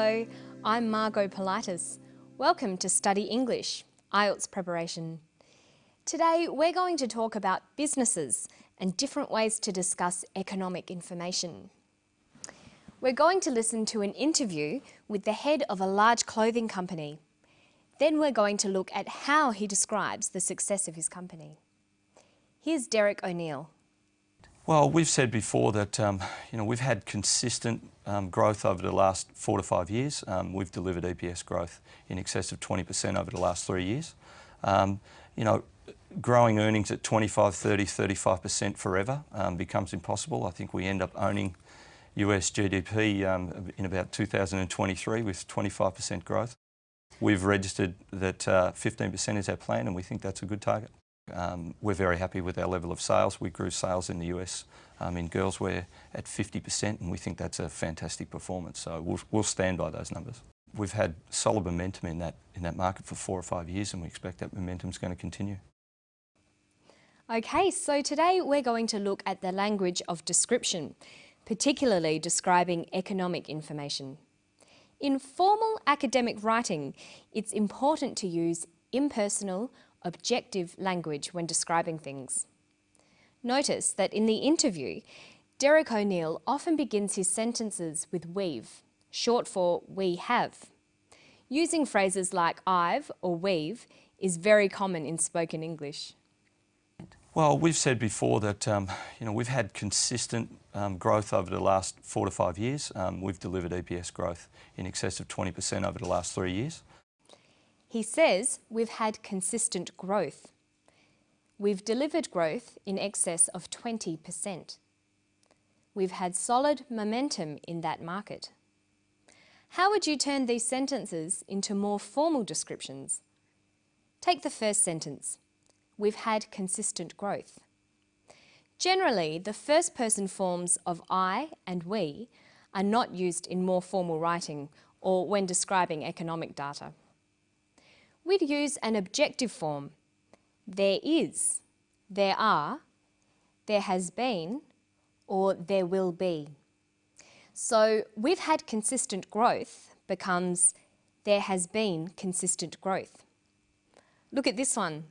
Hello, I'm Margot Politis. Welcome to Study English, IELTS preparation. Today we're going to talk about businesses and different ways to discuss economic information. We're going to listen to an interview with the head of a large clothing company. Then we're going to look at how he describes the success of his company. Here's Derek O'Neill. Well, we've said before that we've had consistent growth over the last 4 to 5 years. We've delivered EPS growth in excess of 20% over the last 3 years. Growing earnings at 25, 30, 35% forever becomes impossible. I think we end up owning US GDP in about 2023 with 25% growth. We've registered that 15% is our plan, and we think that's a good target. We're very happy with our level of sales. We grew sales in the US in girls wear at 50%, and we think that's a fantastic performance. So we'll stand by those numbers. We've had solid momentum in that market for 4 or 5 years, and we expect that momentum is going to continue. Okay, so today we're going to look at the language of description, particularly describing economic information. In formal academic writing, it's important to use impersonal, objective language when describing things. Notice that in the interview, Derek O'Neill often begins his sentences with we've, short for we have. Using phrases like I've or we've is very common in spoken English. Well, we've said before that we've had consistent growth over the last 4 to 5 years. We've delivered EPS growth in excess of 20% over the last 3 years. He says we've had consistent growth. We've delivered growth in excess of 20%. We've had solid momentum in that market. How would you turn these sentences into more formal descriptions? Take the first sentence. We've had consistent growth. Generally, the first person forms of I and we are not used in more formal writing or when describing economic data. We'd use an objective form. There is, there are, there has been, or there will be. So we've had consistent growth becomes there has been consistent growth. Look at this one.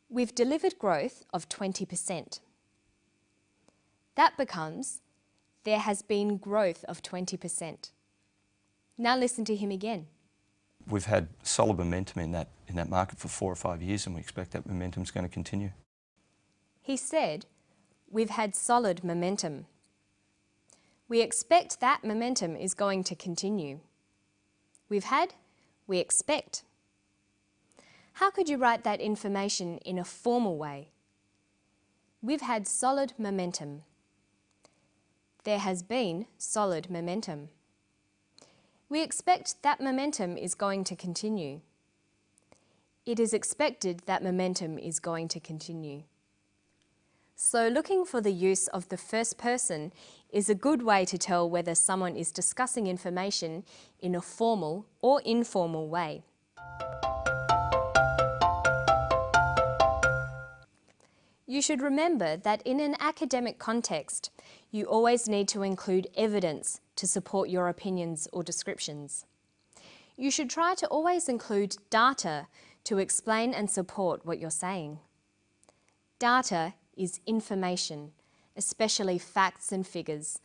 We've delivered growth of 20%. That becomes there has been growth of 20%. Now listen to him again. We've had solid momentum in that market for 4 or 5 years, and we expect that momentum is going to continue. He said, we've had solid momentum. We expect that momentum is going to continue. We've had, we expect. How could you write that information in a formal way? We've had solid momentum. There has been solid momentum. We expect that momentum is going to continue. It is expected that momentum is going to continue. So looking for the use of the first person is a good way to tell whether someone is discussing information in a formal or informal way. You should remember that in an academic context, you always need to include evidence to support your opinions or descriptions. You should try to always include data to explain and support what you're saying. Data is information, especially facts and figures,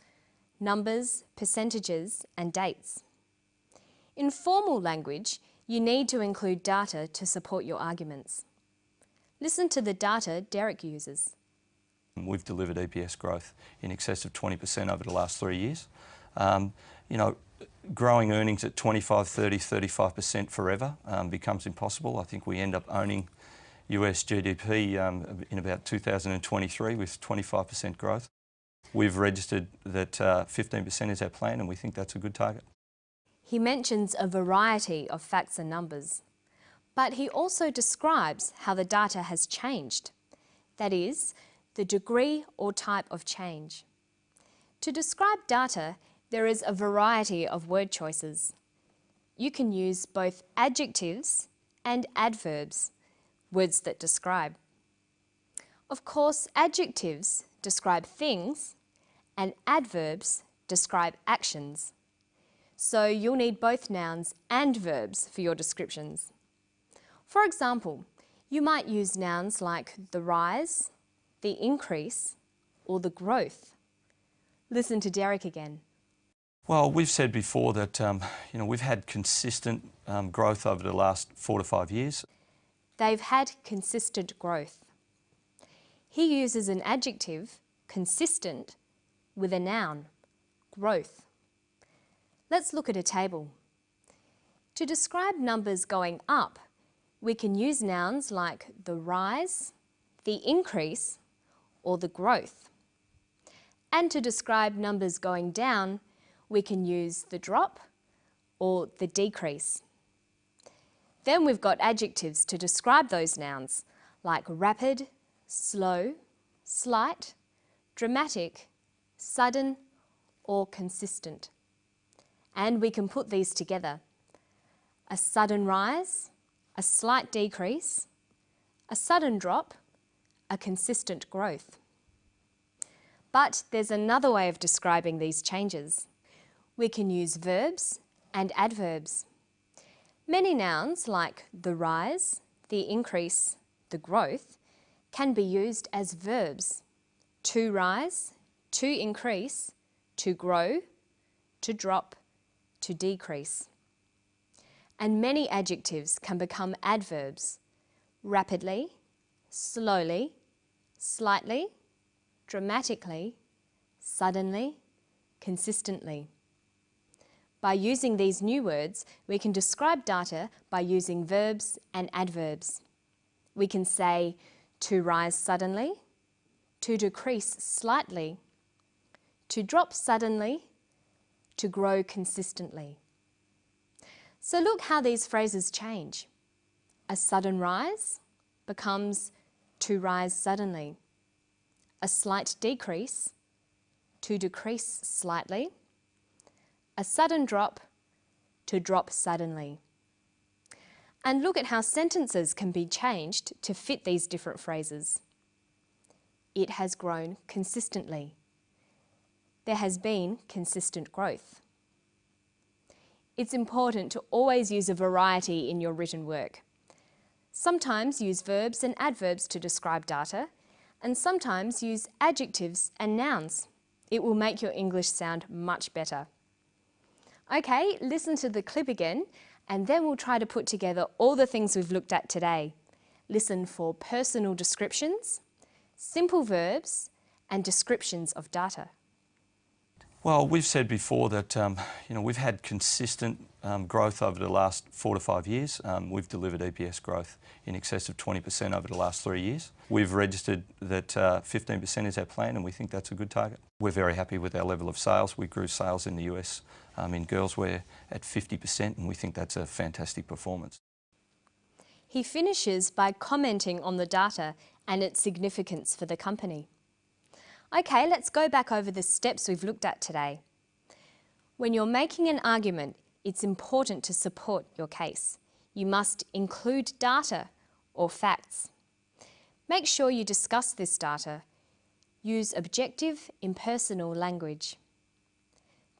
numbers, percentages, and dates. In formal language, you need to include data to support your arguments. Listen to the data Derek uses. We've delivered EPS growth in excess of 20% over the last 3 years. Growing earnings at 25, 30, 35% forever becomes impossible. I think we end up owning US GDP in about 2023 with 25% growth. We've registered that 15% is our plan, and we think that's a good target. He mentions a variety of facts and numbers, but he also describes how the data has changed. That is, the degree or type of change. To describe data, there is a variety of word choices. You can use both adjectives and adverbs, words that describe. Of course, adjectives describe things and adverbs describe actions. so you'll need both nouns and verbs for your descriptions. For example, you might use nouns like the rise, the increase, or the growth. Listen to Derek again. Well, we've said before that we've had consistent growth over the last 4 to 5 years. They've had consistent growth. He uses an adjective, consistent, with a noun, growth. Let's look at a table. To describe numbers going up, we can use nouns like the rise, the increase, or the growth. And to describe numbers going down, we can use the drop or the decrease. Then we've got adjectives to describe those nouns, like rapid, slow, slight, dramatic, sudden, or consistent. And we can put these together. A sudden rise, a slight decrease, a sudden drop, a consistent growth. But there's another way of describing these changes. We can use verbs and adverbs. Many nouns like the rise, the increase, the growth can be used as verbs. To rise, to increase, to grow, to drop, to decrease. And many adjectives can become adverbs. Rapidly, slowly, slightly, dramatically, suddenly, consistently. By using these new words, we can describe data by using verbs and adverbs. We can say to rise suddenly, to decrease slightly, to drop suddenly, to grow consistently. So look how these phrases change. A sudden rise becomes to rise suddenly. A slight decrease, to decrease slightly. A sudden drop, to drop suddenly. And look at how sentences can be changed to fit these different phrases. It has grown consistently. There has been consistent growth. It's important to always use a variety in your written work. Sometimes use verbs and adverbs to describe data, and sometimes use adjectives and nouns. It will make your English sound much better. Okay, listen to the clip again, and then we'll try to put together all the things we've looked at today. Listen for personal descriptions, simple verbs, and descriptions of data. Well, we've said before that we've had consistent growth over the last 4 to 5 years. We've delivered EPS growth in excess of 20% over the last 3 years. We've registered that 15% is our plan, and we think that's a good target. We're very happy with our level of sales. We grew sales in the US in girls wear at 50%, and we think that's a fantastic performance. He finishes by commenting on the data and its significance for the company. Okay, let's go back over the steps we've looked at today. When you're making an argument, it's important to support your case. You must include data or facts. Make sure you discuss this data. Use objective, impersonal language.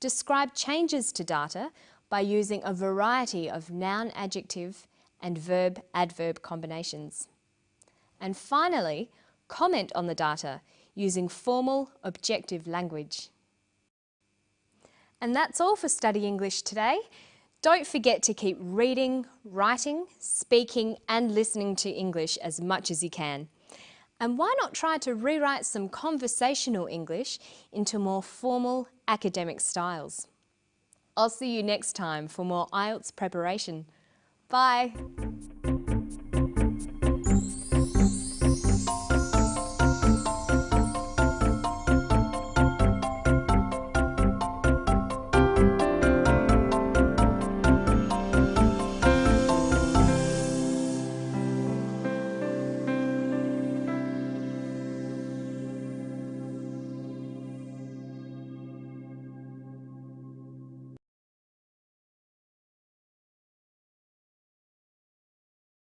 Describe changes to data by using a variety of noun, adjective, and verb, adverb combinations. And finally, comment on the data using formal, objective language. And that's all for Study English today. Don't forget to keep reading, writing, speaking and listening to English as much as you can. And why not try to rewrite some conversational English into more formal academic styles? I'll see you next time for more IELTS preparation. Bye!